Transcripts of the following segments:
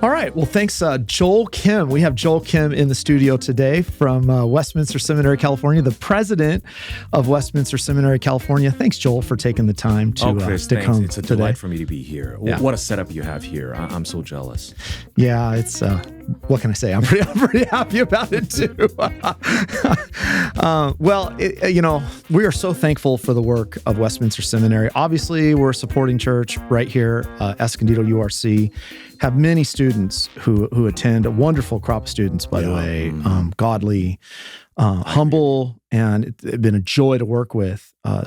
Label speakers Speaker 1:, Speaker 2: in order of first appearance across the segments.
Speaker 1: All right. Well, thanks, Joel Kim. We have Joel Kim in the studio today from Westminster Seminary California, the president of Westminster Seminary California. Thanks, Joel, for taking the time to
Speaker 2: Chris,
Speaker 1: to come
Speaker 2: It's a
Speaker 1: today.
Speaker 2: delight for me to be here.
Speaker 1: Yeah.
Speaker 2: What a setup you have here. I'm so jealous.
Speaker 1: Yeah, it's what can I say? I'm pretty happy about it too. We are so thankful for the work of Westminster Seminary. Obviously, we're a supporting church right here, Escondido URC. Have many students who attend, a wonderful crop of students, by the way, godly, humble, and it's been a joy to work with. We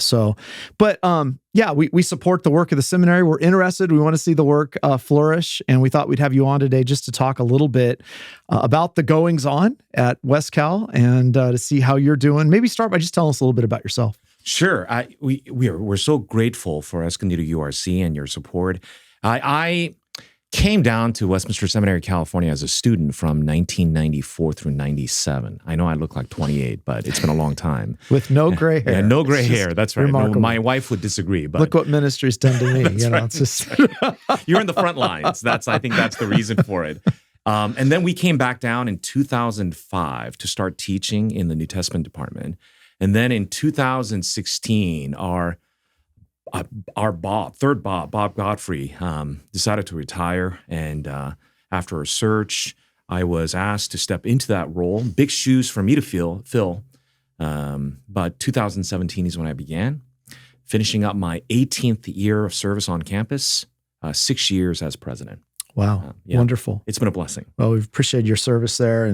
Speaker 1: support the work of the seminary. We're interested. We want to see the work flourish, and we thought we'd have you on today just to talk a little bit about the goings on at West Cal and to see how you're doing. Maybe start by just telling us a little bit about yourself.
Speaker 2: Sure. We're so grateful for Escondido URC and your support. I came down to Westminster Seminary California as a student from 1994 through 97. I know I look like 28, but it's been a long time.
Speaker 1: With no gray hair.
Speaker 2: Yeah, no gray hair. That's right. No,
Speaker 1: remarkable.
Speaker 2: my wife would disagree. But
Speaker 1: Look what ministry's done to me.
Speaker 2: Right.
Speaker 1: It's just
Speaker 2: You're in the front lines. I think that's the reason for it. And then we came back down in 2005 to start teaching in the New Testament department. And then in 2016, our Bob Godfrey, decided to retire. And after a search, I was asked to step into that role. Big shoes for me to fill. But 2017 is when I began, finishing up my 18th year of service on campus, 6 years as president.
Speaker 1: Wow. Wonderful.
Speaker 2: It's been a blessing.
Speaker 1: Well, we've appreciated your service there.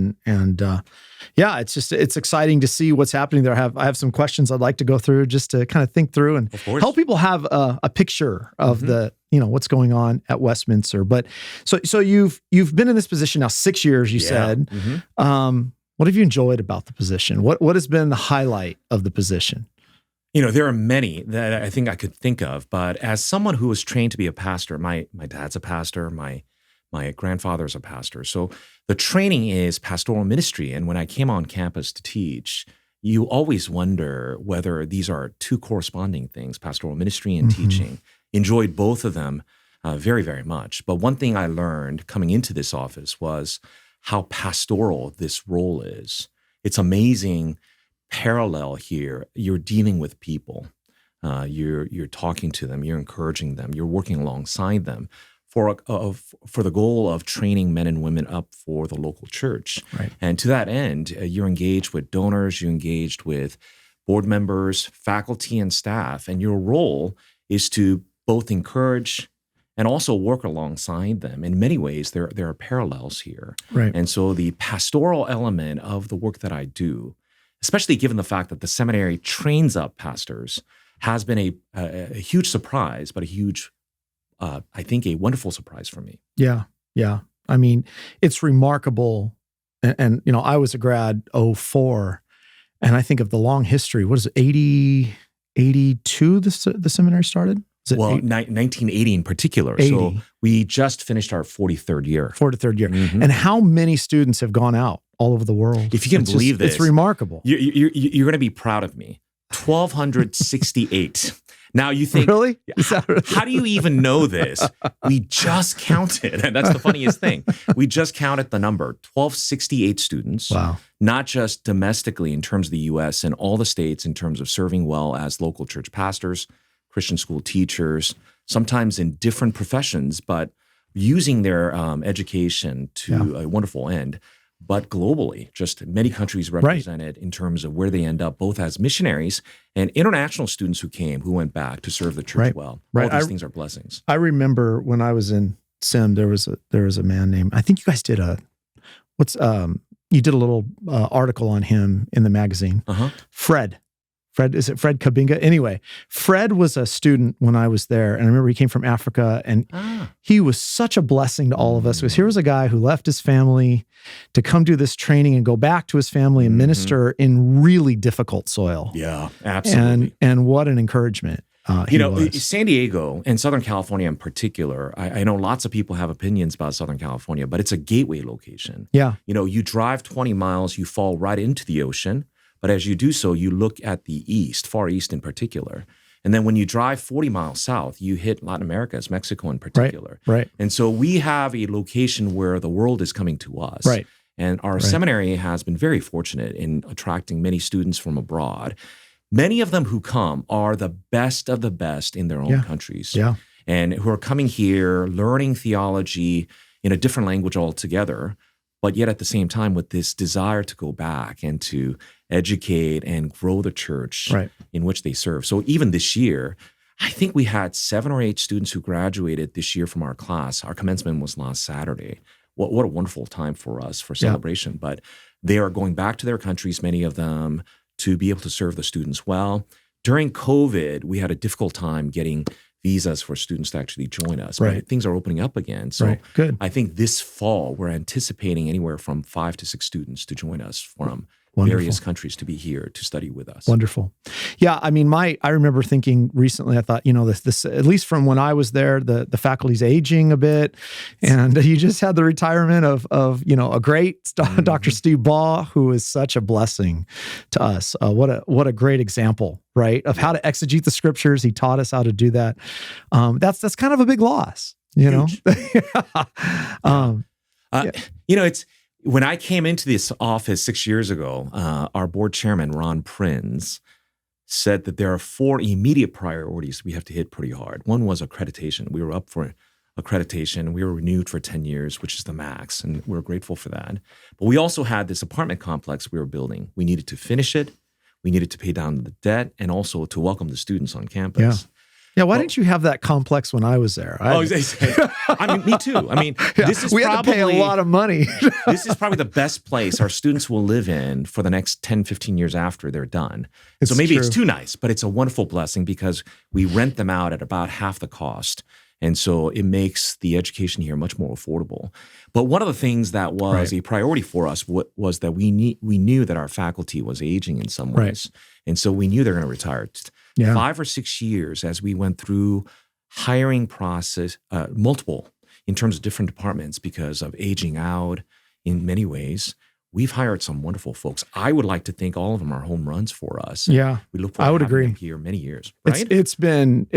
Speaker 1: It's exciting to see what's happening there. I have some questions I'd like to go through just to kind of think through and help people have a picture of what's going on at Westminster. But so you've been in this position now 6 years, you said. Mm-hmm. What have you enjoyed about the position? What has been the highlight of the position?
Speaker 2: There are many that I think I could think of, but as someone who was trained to be a pastor, my dad's a pastor, my grandfather's a pastor. So the training is pastoral ministry. And when I came on campus to teach, you always wonder whether these are two corresponding things, pastoral ministry and teaching. Enjoyed both of them very, very much. But one thing I learned coming into this office was how pastoral this role is. It's amazing parallel here. You're dealing with people. You're talking to them. You're encouraging them. You're working alongside them for the goal of training men and women up for the local church.
Speaker 1: Right.
Speaker 2: And to that end, you're engaged with donors. You're engaged with board members, faculty, and staff. And your role is to both encourage and also work alongside them. In many ways, there are parallels here.
Speaker 1: Right.
Speaker 2: And so the pastoral element of the work that I do, especially given the fact that the seminary trains up pastors, has been a huge surprise, but I think a wonderful surprise for me.
Speaker 1: Yeah. I mean, it's remarkable. And I was a grad 04, and I think of the long history. What is it, 82 the seminary started?
Speaker 2: 1980 in particular.
Speaker 1: 80.
Speaker 2: So we just finished our 43rd year.
Speaker 1: Mm-hmm. And how many students have gone out all over the world?
Speaker 2: If you can believe this.
Speaker 1: It's remarkable.
Speaker 2: You're going to be proud of me. 1,268. Now you think,
Speaker 1: really?
Speaker 2: How do you even know this? We just counted, and that's the funniest thing. We just counted the number, 1,268 students.
Speaker 1: Wow. Not
Speaker 2: just domestically in terms of the U.S. and all the states in terms of serving well as local church pastors, Christian school teachers, sometimes in different professions, but using their education to a wonderful end. But globally, just many countries represented in terms of where they end up, both as missionaries and international students who went back to serve the church well. All these things are blessings.
Speaker 1: I remember when I was in Sim, there was a man named, I think you guys did you did a little article on him in the magazine. Fred, is it Fred Kabinga? Anyway, Fred was a student when I was there, and I remember he came from Africa, and he was such a blessing to all of us, because here was a guy who left his family to come do this training and go back to his family and minister in really difficult soil.
Speaker 2: Yeah, absolutely.
Speaker 1: And what an encouragement.
Speaker 2: San Diego and Southern California in particular, I know lots of people have opinions about Southern California, but it's a gateway location.
Speaker 1: Yeah.
Speaker 2: You drive 20 miles, you fall right into the ocean. But as you do so, you look at the east, Far East in particular, And then when you drive 40 miles south, you hit Latin America, as Mexico in particular.
Speaker 1: Right.
Speaker 2: And so we have a location where the world is coming to us.
Speaker 1: Right.
Speaker 2: And our seminary has been very fortunate in attracting many students from abroad. Many of them who come are the best of the best in their own countries.
Speaker 1: Yeah.
Speaker 2: And who are coming here, learning theology in a different language altogether, but yet at the same time with this desire to go back and to educate and grow the church in which they serve. So even this year, I think we had 7 or 8 students who graduated this year from our class. Our commencement was last Saturday. What a wonderful time for us for celebration. But they are going back to their countries, many of them, to be able to serve the students well. During COVID, we had a difficult time getting visas for students to actually join us. But things are opening up again. So
Speaker 1: Good.
Speaker 2: I think this fall, we're anticipating anywhere from 5 to 6 students to join us from various countries to be here to study with us.
Speaker 1: Wonderful. Yeah, I mean, I remember thinking recently, I thought, this at least from when I was there, the faculty's aging a bit, and you just had the retirement of a great Dr. Steve Baugh, who is such a blessing to us. What a great example, right, of how to exegete the scriptures. He taught us how to do that. That's kind of a big loss,
Speaker 2: Huge.
Speaker 1: It's
Speaker 2: when I came into this office 6 years ago, our board chairman, Ron Prinz, said that there are 4 immediate priorities we have to hit pretty hard. One was accreditation. We were up for accreditation. We were renewed for 10 years, which is the max, and we're grateful for that. But we also had this apartment complex we were building. We needed to finish it. We needed to pay down the debt and also to welcome the students on campus.
Speaker 1: Yeah, why didn't you have that complex when I was there?
Speaker 2: I mean, me too. I mean, this is
Speaker 1: we had to pay a lot of money.
Speaker 2: This is probably the best place our students will live in for the next 10, 15 years after they're done. So maybe it's too nice, but it's a wonderful blessing because we rent them out at about half the cost. And so it makes the education here much more affordable. But one of the things that was a priority for us was that we knew that our faculty was aging in some ways. And so we knew they're going to retire. 5 or 6 years as we went through hiring process, multiple in terms of different departments because of aging out in many ways. We've hired some wonderful folks. I would like to think all of them are home runs for us.
Speaker 1: Yeah,
Speaker 2: we look forward to having them here many years. Right?
Speaker 1: It's been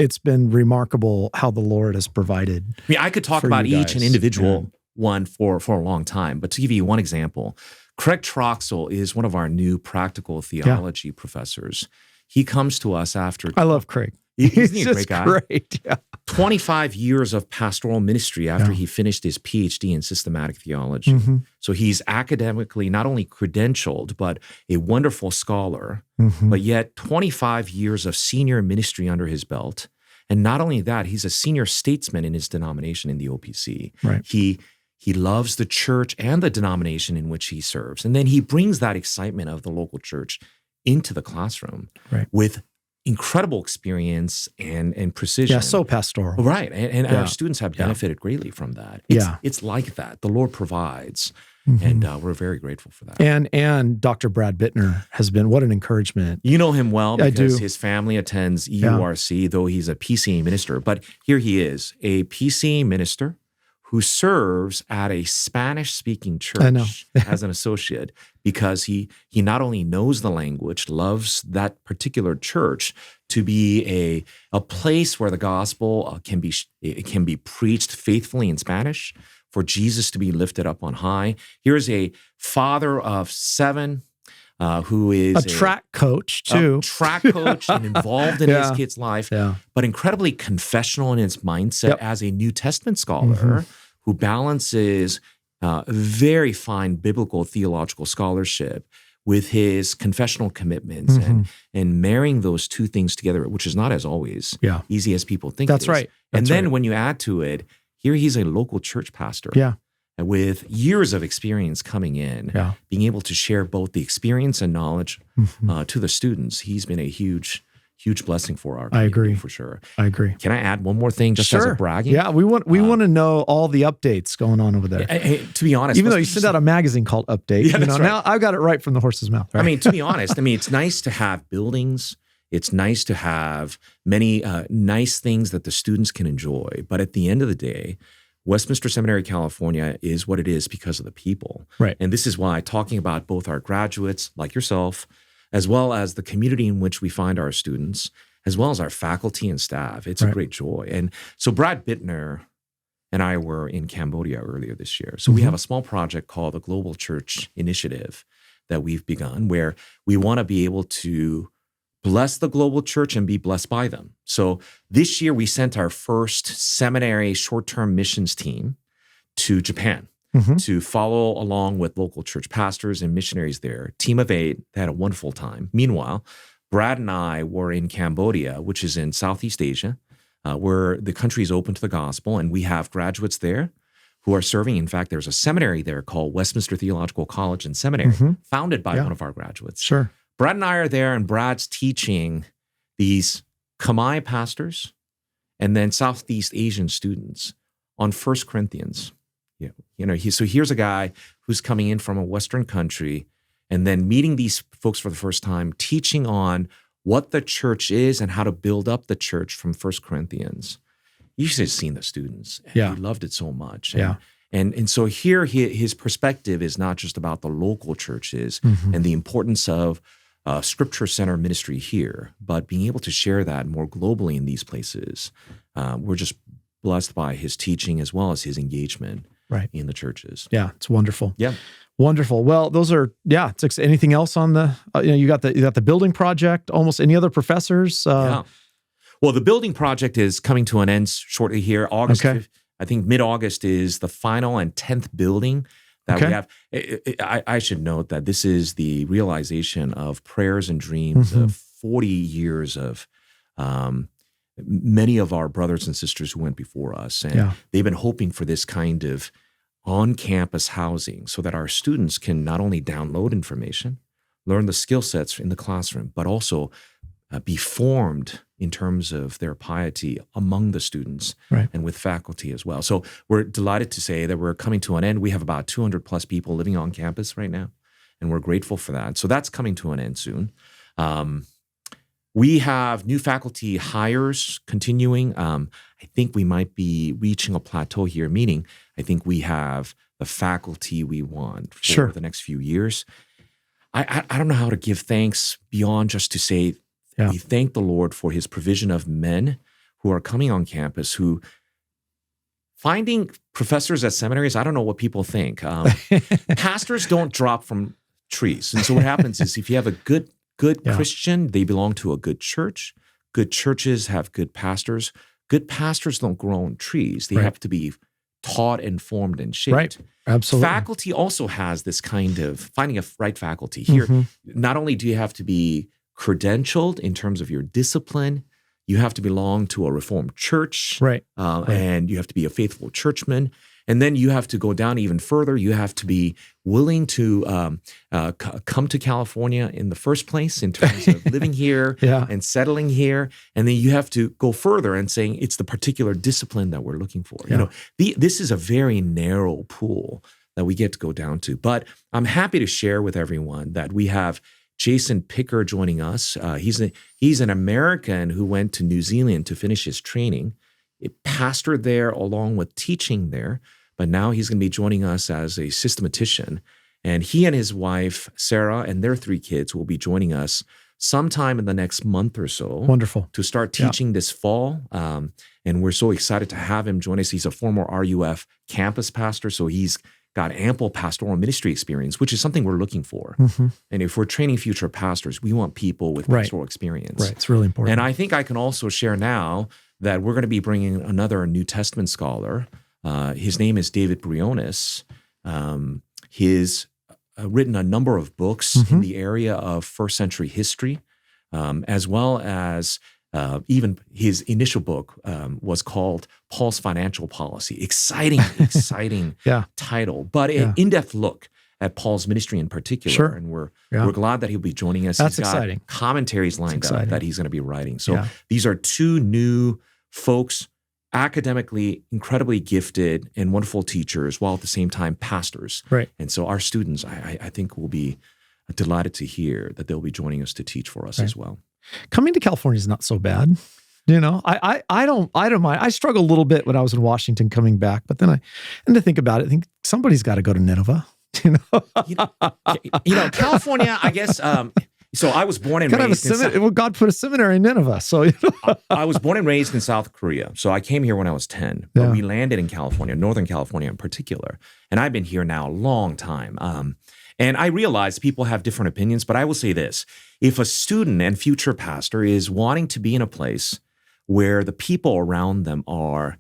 Speaker 1: remarkable how the Lord has provided.
Speaker 2: I mean, I could talk about each and individual one for a long time, but to give you one example, Craig Troxel is one of our new practical theology professors. He comes to us after.
Speaker 1: I love Craig.
Speaker 2: Isn't he a great guy?
Speaker 1: Great,
Speaker 2: 25 years of pastoral ministry after he finished his PhD in systematic theology. So he's academically not only credentialed, but a wonderful scholar, but yet 25 years of senior ministry under his belt. And not only that, he's a senior statesman in his denomination in the OPC.
Speaker 1: Right.
Speaker 2: He loves the church and the denomination in which he serves. And then he brings that excitement of the local church into the classroom with incredible experience and precision.
Speaker 1: Yeah, so pastoral.
Speaker 2: Right. And our students have benefited greatly from that. It's like that. The Lord provides. And we're very grateful for that.
Speaker 1: And Dr. Brad Bittner has been, what an encouragement.
Speaker 2: You know him well because his family attends EURC, though he's a PCA minister. But here he is, a PCA minister who serves at a Spanish-speaking church as an associate because he not only knows the language, loves that particular church to be a place where the gospel can be preached faithfully in Spanish, for Jesus to be lifted up on high. Here's a father of 7 who is
Speaker 1: a track coach too.
Speaker 2: A track coach and involved in his kid's life, but incredibly confessional in his mindset as a New Testament scholar who balances very fine biblical theological scholarship with his confessional commitments and marrying those two things together, which is not as always easy as people think.
Speaker 1: That's right.
Speaker 2: And then when you add to it, here he's a local church pastor with years of experience coming in, being able to share both the experience and knowledge to the students. He's been a huge blessing for our community.
Speaker 1: I agree.
Speaker 2: For sure.
Speaker 1: I agree.
Speaker 2: Can I add one more thing just as a bragging?
Speaker 1: Yeah, we want to know all the updates going on over there.
Speaker 2: To be honest,
Speaker 1: even though you send out a magazine called Update, now I've got it right from the horse's mouth. Right?
Speaker 2: I mean, to be honest, it's nice to have buildings. It's nice to have many nice things that the students can enjoy. But at the end of the day, Westminster Seminary California is what it is because of the people.
Speaker 1: Right.
Speaker 2: And this is why talking about both our graduates, like yourself, as well as the community in which we find our students, as well as our faculty and staff. It's a great joy. And so Brad Bittner and I were in Cambodia earlier this year. So we have a small project called the Global Church Initiative that we've begun, where we want to be able to bless the global church and be blessed by them. So this year we sent our first seminary short-term missions team to Japan to follow along with local church pastors and missionaries there. Team of 8, they had a wonderful time. Meanwhile, Brad and I were in Cambodia, which is in Southeast Asia, where the country is open to the gospel, and we have graduates there who are serving. In fact, there's a seminary there called Westminster Theological College and Seminary, founded by one of our graduates.
Speaker 1: Sure.
Speaker 2: Brad and I are there, and Brad's teaching these Khmer pastors and then Southeast Asian students on 1 Corinthians. So here's a guy who's coming in from a Western country and then meeting these folks for the first time, teaching on what the church is and how to build up the church from 1 Corinthians. You should have seen the students. He loved it so much. And so here his perspective is not just about the local churches and the importance of scripture-centered ministry here, but being able to share that more globally in these places. We're just blessed by his teaching as well as his engagement in the churches.
Speaker 1: Yeah, it's wonderful.
Speaker 2: Yeah.
Speaker 1: Wonderful. Well, those are, anything else on the, you got the building project, almost any other professors?
Speaker 2: Well, the building project is coming to an end shortly here. August, I think mid-August is the final and 10th building that we have. I should note that this is the realization of prayers and dreams of 40 years of many of our brothers and sisters who went before us. And they've been hoping for this kind of on-campus housing so that our students can not only download information, learn the skill sets in the classroom, but also be formed in terms of their piety among the students and with faculty as well. So we're delighted to say that we're coming to an end. We have about 200 plus people living on campus right now, and we're grateful for that. So that's coming to an end soon. We have new faculty hires continuing. I think we might be reaching a plateau here, meaning I think we have the faculty we want for the next few years. I don't know how to give thanks beyond just to say we thank the Lord for his provision of men who are coming on campus, who finding professors at seminaries, I don't know what people think. Pastors don't drop from trees. And so what happens is if you have a good Christian, they belong to a good church. Good churches have good pastors. Good pastors don't grow on trees. They have to be taught and formed and shaped.
Speaker 1: Right. Absolutely.
Speaker 2: Faculty also has this kind of finding a right faculty. Here, not only do you have to be credentialed in terms of your discipline, you have to belong to a Reformed church, and you have to be a faithful churchman. And then you have to go down even further. You have to be willing to come to California in the first place in terms of living here and settling here. And then you have to go further and saying it's the particular discipline that we're looking for. This is a very narrow pool that we get to go down to. But I'm happy to share with everyone that we have Jason Picker joining us. He's an American who went to New Zealand to finish his training. He pastored there along with teaching there. But now he's going to be joining us as a systematician. And he and his wife, Sarah, and their 3 kids will be joining us sometime in the next month or so.
Speaker 1: Wonderful.
Speaker 2: To start teaching this fall. And we're so excited to have him join us. He's a former RUF campus pastor, so he's got ample pastoral ministry experience, which is something we're looking for. And if we're training future pastors, we want people with pastoral experience.
Speaker 1: Right, it's really important.
Speaker 2: And I think I can also share now that we're going to be bringing another New Testament scholar. His name is David Briones. He's written a number of books in the area of first century history, as well as even his initial book was called Paul's Financial Policy. Exciting title, but an in-depth look at Paul's ministry in particular. And we're glad that he'll be joining us.
Speaker 1: That's
Speaker 2: he's got
Speaker 1: exciting.
Speaker 2: Commentaries lined up that he's going to be writing. So these are 2 new folks, academically incredibly gifted and wonderful teachers, while at the same time pastors.
Speaker 1: Right.
Speaker 2: And so our students, I think, will be delighted to hear that they'll be joining us to teach for us as well.
Speaker 1: Coming to California is not so bad. I don't mind. I struggled a little bit when I was in Washington coming back, but then to think about it, I think somebody's got to go to Nineveh.
Speaker 2: California, I guess, So I was born and
Speaker 1: Gotta have a
Speaker 2: raised in
Speaker 1: seminary. Well, God put a seminary in Nineveh, so you know.
Speaker 2: I was born and raised in South Korea. So I came here when I was 10, but
Speaker 1: Yeah.
Speaker 2: we landed in California, Northern California in particular. And I've been here now a long time. And I realize people have different opinions, but I will say this. If a student and future pastor is wanting to be in a place where the people around them are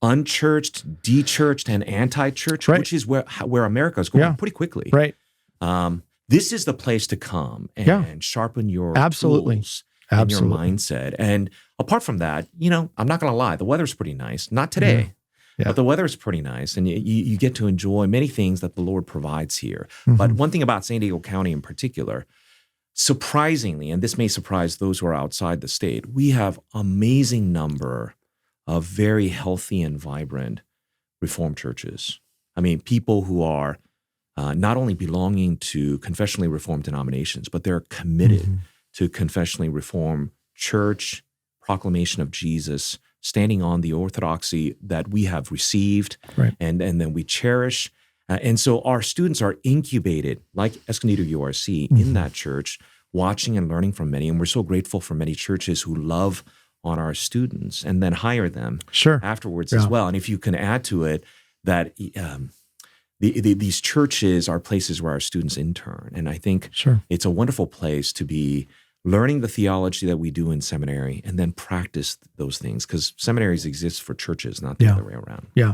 Speaker 2: unchurched, dechurched, and anti-church,
Speaker 1: Right.
Speaker 2: which is where America is going
Speaker 1: Yeah.
Speaker 2: pretty quickly.
Speaker 1: Right.
Speaker 2: This is the place to come and
Speaker 1: Yeah.
Speaker 2: sharpen your
Speaker 1: Absolutely.
Speaker 2: tools and your
Speaker 1: Absolutely.
Speaker 2: mindset. And apart from that, I'm not going to lie, the weather's pretty nice. Not today,
Speaker 1: Yeah.
Speaker 2: but the weather's pretty nice. And you get to enjoy many things that the Lord provides here.
Speaker 1: Mm-hmm.
Speaker 2: But one thing about San Diego County in particular, surprisingly, and this may surprise those who are outside the state, we have amazing number of very healthy and vibrant Reformed churches. I mean, people who are not only belonging to confessionally Reformed denominations, but they're committed to confessionally Reformed church, proclamation of Jesus, standing on the orthodoxy that we have received
Speaker 1: Right.
Speaker 2: and then we cherish. And so our students are incubated, like Escondido URC, in that church, watching and learning from many. And we're so grateful for many churches who love on our students and then hire them
Speaker 1: Sure.
Speaker 2: afterwards as well. And if you can add to it that these churches are places where our students intern. And I think
Speaker 1: Sure.
Speaker 2: it's a wonderful place to be learning the theology that we do in seminary and then practice those things, because seminaries exist for churches, not the
Speaker 1: Yeah.
Speaker 2: other way around.
Speaker 1: Yeah.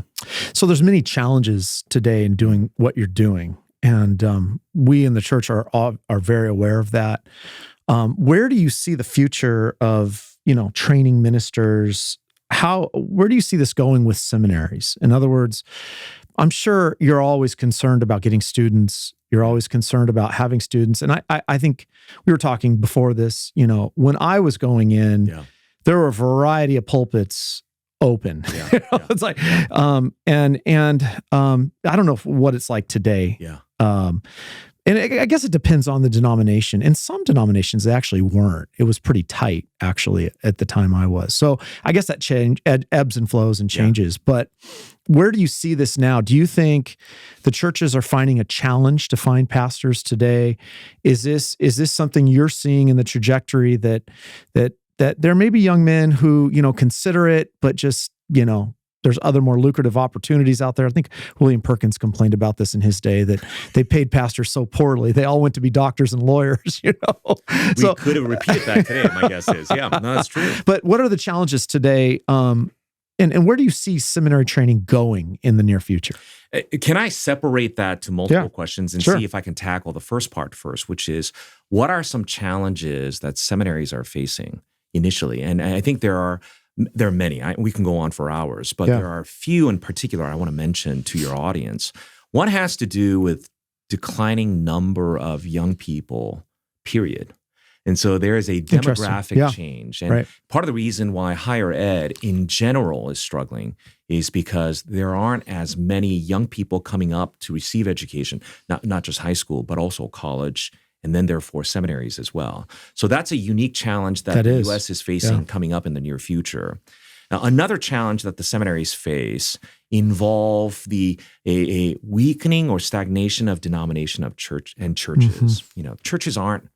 Speaker 1: So there's many challenges today in doing what you're doing. And we in the church are very aware of that. Where do you see the future of, training ministers? Where do you see this going with seminaries? In other words, I'm sure you're always concerned about getting students. You're always concerned about having students. And I think we were talking before this, when I was going in, there were a variety of pulpits open. It's like, and I don't know what it's like today. And I guess it depends on the denomination. In some denominations, they actually weren't. It was pretty tight, actually, at the time I was. So I guess that ebbs and flows and changes. But where do you see this now? Do you think the churches are finding a challenge to find pastors today? Is this something you're seeing in the trajectory that there may be young men who, consider it, but just, there's other more lucrative opportunities out there? I think William Perkins complained about this in his day, that they paid pastors so poorly. They all went to be doctors and lawyers,
Speaker 2: We could have repeated that today, my guess is. Yeah, no, that's true.
Speaker 1: But what are the challenges today? And where do you see seminary training going in the near future?
Speaker 2: Can I separate that to multiple questions and see if I can tackle the first part first, which is, what are some challenges that seminaries are facing initially? And I think there are many. We can go on for hours, but there are a few in particular I want to mention to your audience. One has to do with declining number of young people, period. And so there is a demographic change. And part of the reason why higher ed in general is struggling is because there aren't as many young people coming up to receive education, not just high school, but also college, and then therefore seminaries as well. So that's a unique challenge that the U.S. is facing coming up in the near future. Now, another challenge that the seminaries face involve a weakening or stagnation of denomination of churches. Churches aren't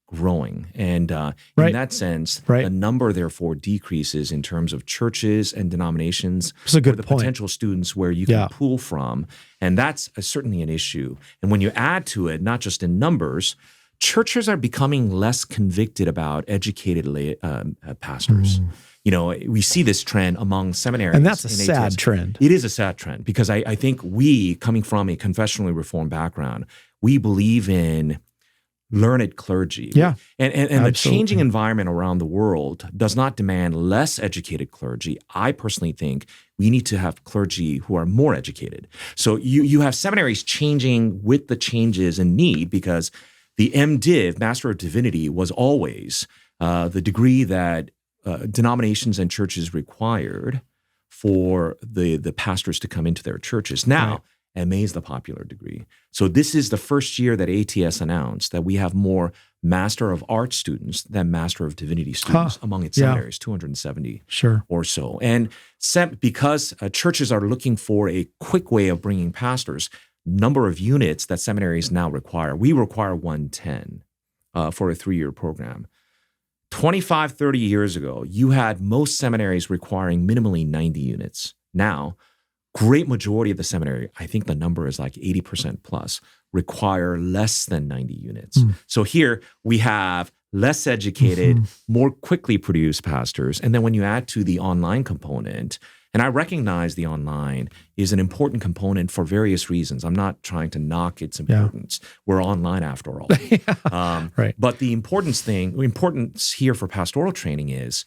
Speaker 2: growing. And in that sense, the number therefore decreases in terms of churches and denominations
Speaker 1: for the
Speaker 2: potential students where you can pull from. And that's certainly an issue. And when you add to it, not just in numbers, churches are becoming less convicted about educated pastors. We see this trend among seminaries.
Speaker 1: And that's a sad trend.
Speaker 2: It is a sad trend, because I think we, coming from a confessionally Reformed background, we believe in learned clergy. And the changing environment around the world does not demand less educated clergy. I personally think we need to have clergy who are more educated. So you have seminaries changing with the changes in need, because the MDiv, Master of Divinity, was always the degree that denominations and churches required for the pastors to come into their churches. Now, MA is the popular degree. So this is the first year that ATS announced that we have more Master of Arts students than Master of Divinity students among its seminaries, 270 or so. And because churches are looking for a quick way of bringing pastors, number of units that seminaries now require, we require 110 for a 3-year program. 25, 30 years ago, you had most seminaries requiring minimally 90 units. Now, great majority of the seminary, I think the number is like 80% plus, require less than 90 units. So here we have less educated, more quickly produced pastors. And then when you add to the online component, and I recognize the online is an important component for various reasons. I'm not trying to knock its importance. We're online after all.
Speaker 1: Right.
Speaker 2: But the importance here for pastoral training is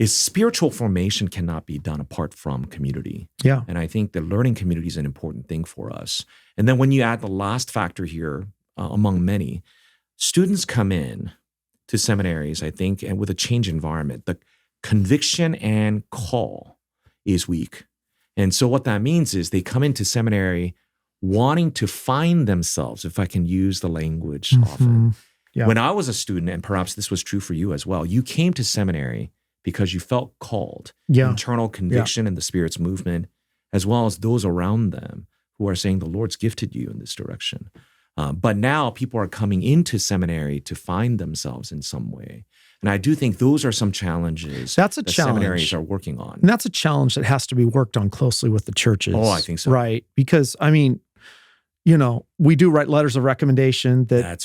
Speaker 2: spiritual formation cannot be done apart from community.
Speaker 1: Yeah.
Speaker 2: And I think the learning community is an important thing for us. And then when you add the last factor here, among many, students come in to seminaries, I think, and with a change environment, the conviction and call is weak. And so what that means is they come into seminary wanting to find themselves, if I can use the language often.
Speaker 1: Yeah.
Speaker 2: When I was a student, and perhaps this was true for you as well, you came to seminary because you felt called, internal conviction and the Spirit's movement, as well as those around them who are saying the Lord's gifted you in this direction. But now people are coming into seminary to find themselves in some way. And I do think those are some challenges
Speaker 1: that
Speaker 2: seminaries are working on.
Speaker 1: And that's a challenge that has to be worked on closely with the churches.
Speaker 2: Oh, I think so.
Speaker 1: Right. Because, I mean, we do write letters of recommendation that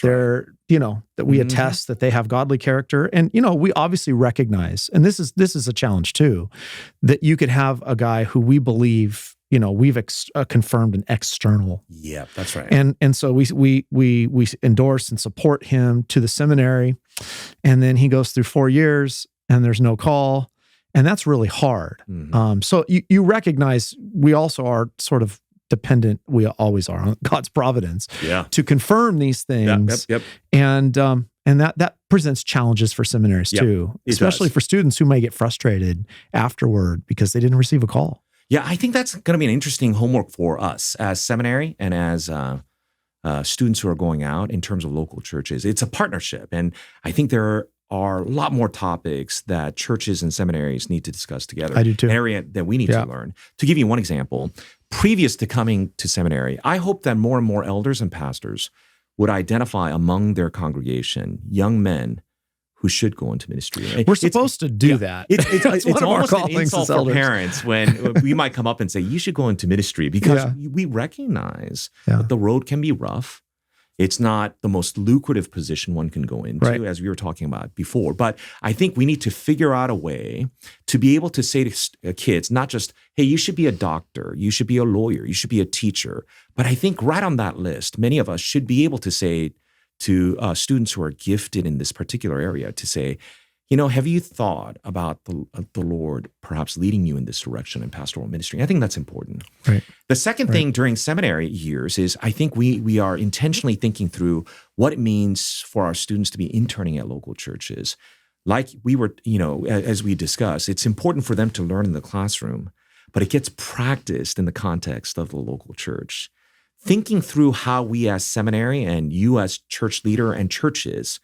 Speaker 1: that we attest that they have godly character. And, we obviously recognize, and this is a challenge too, that you could have a guy who we believe, we've confirmed an external.
Speaker 2: Yeah, that's right.
Speaker 1: And so we endorse and support him to the seminary, and then he goes through 4 years and there's no call, and that's really hard. So you recognize we also are sort of dependent, we always are, on God's providence to confirm these things.
Speaker 2: Yep.
Speaker 1: And that presents challenges for seminaries too, especially for students who may get frustrated afterward because they didn't receive a call.
Speaker 2: Yeah, I think that's going to be an interesting homework for us as seminary and as students who are going out in terms of local churches. It's a partnership, and I think there are a lot more topics that churches and seminaries need to discuss together.
Speaker 1: I do too.
Speaker 2: An area that we need to learn. To give you one example, previous to coming to seminary, I hope that more and more elders and pastors would identify among their congregation young men who should go into ministry.
Speaker 1: We're supposed to do that.
Speaker 2: It's
Speaker 1: one of our
Speaker 2: almost an
Speaker 1: callings
Speaker 2: insult
Speaker 1: as
Speaker 2: for
Speaker 1: elders.
Speaker 2: parents when we might come up and say, you should go into ministry, because we recognize that the road can be rough. It's not the most lucrative position one can go into, as we were talking about before. But I think we need to figure out a way to be able to say to kids, not just, hey, you should be a doctor, you should be a lawyer, you should be a teacher. But I think right on that list, many of us should be able to say to students who are gifted in this particular area, to say, have you thought about the Lord perhaps leading you in this direction in pastoral ministry? I think that's important.
Speaker 1: Right.
Speaker 2: The second thing during seminary years is I think we are intentionally thinking through what it means for our students to be interning at local churches. Like we were, as we discussed, it's important for them to learn in the classroom, but it gets practiced in the context of the local church. Thinking through how we as seminary and you as church leader and churches,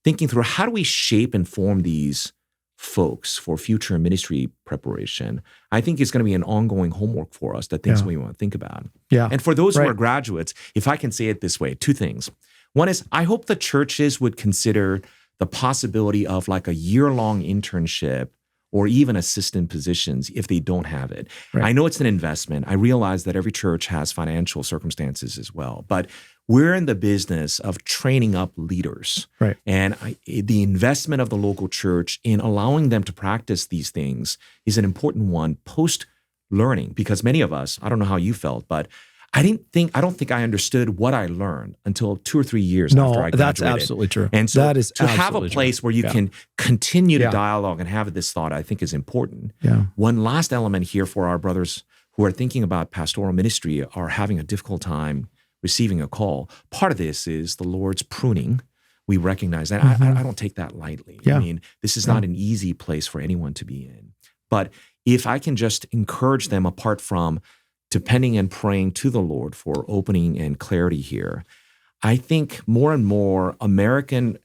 Speaker 2: thinking through how do we shape and form these folks for future ministry preparation, I think is going to be an ongoing homework for us, that things we want to think about.
Speaker 1: Yeah.
Speaker 2: And for those who are graduates, if I can say it this way, two things. One is I hope the churches would consider the possibility of like a year-long internship or even assistant positions if they don't have it. Right. I know it's an investment. I realize that every church has financial circumstances as well, but we're in the business of training up leaders. Right. And the investment of the local church in allowing them to practice these things is an important one post-learning, because many of us, I don't know how you felt, but I don't think I understood what I learned until 2 or 3 years after I graduated.
Speaker 1: That's absolutely true.
Speaker 2: And so
Speaker 1: that is
Speaker 2: to have a place where you can continue to dialogue and have this thought, I think is important. Yeah. One last element here for our brothers who are thinking about pastoral ministry are having a difficult time receiving a call. Part of this is the Lord's pruning. We recognize that. I don't take that lightly. Yeah. I mean, this is not an easy place for anyone to be in. But if I can just encourage them, apart from depending and praying to the Lord for opening and clarity here, I think more and more American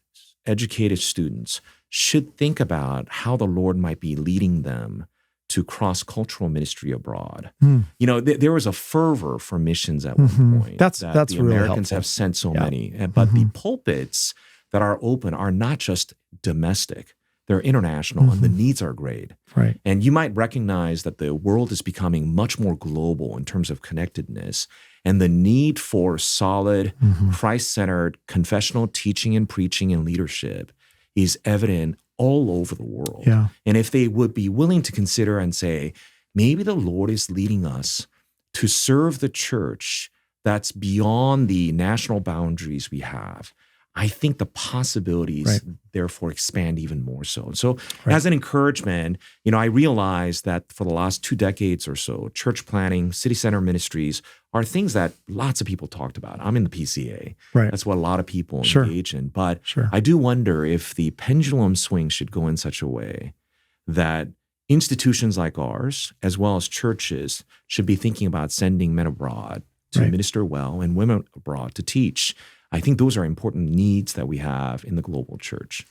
Speaker 2: educated students should think about how the Lord might be leading them to cross-cultural ministry abroad. There was a fervor for missions at one point.
Speaker 1: That's
Speaker 2: the
Speaker 1: really
Speaker 2: Americans
Speaker 1: helpful.
Speaker 2: have sent so many, but the pulpits that are open are not just domestic, they're international, and the needs are great.
Speaker 1: Right.
Speaker 2: And you might recognize that the world is becoming much more global in terms of connectedness, and the need for solid, Christ-centered confessional teaching and preaching and leadership is evident all over the world.
Speaker 1: Yeah.
Speaker 2: And if they would be willing to consider and say, maybe the Lord is leading us to serve the church that's beyond the national boundaries we have, I think the possibilities therefore expand even more so. And so as an encouragement, I realized that for the last 2 decades or so, church planning, city center ministries are things that lots of people talked about. I'm in the PCA.
Speaker 1: Right.
Speaker 2: That's what a lot of people engage in. But
Speaker 1: Sure.
Speaker 2: I do wonder if the pendulum swing should go in such a way that institutions like ours, as well as churches, should be thinking about sending men abroad to minister well and women abroad to teach. I think those are important needs that we have in the global church.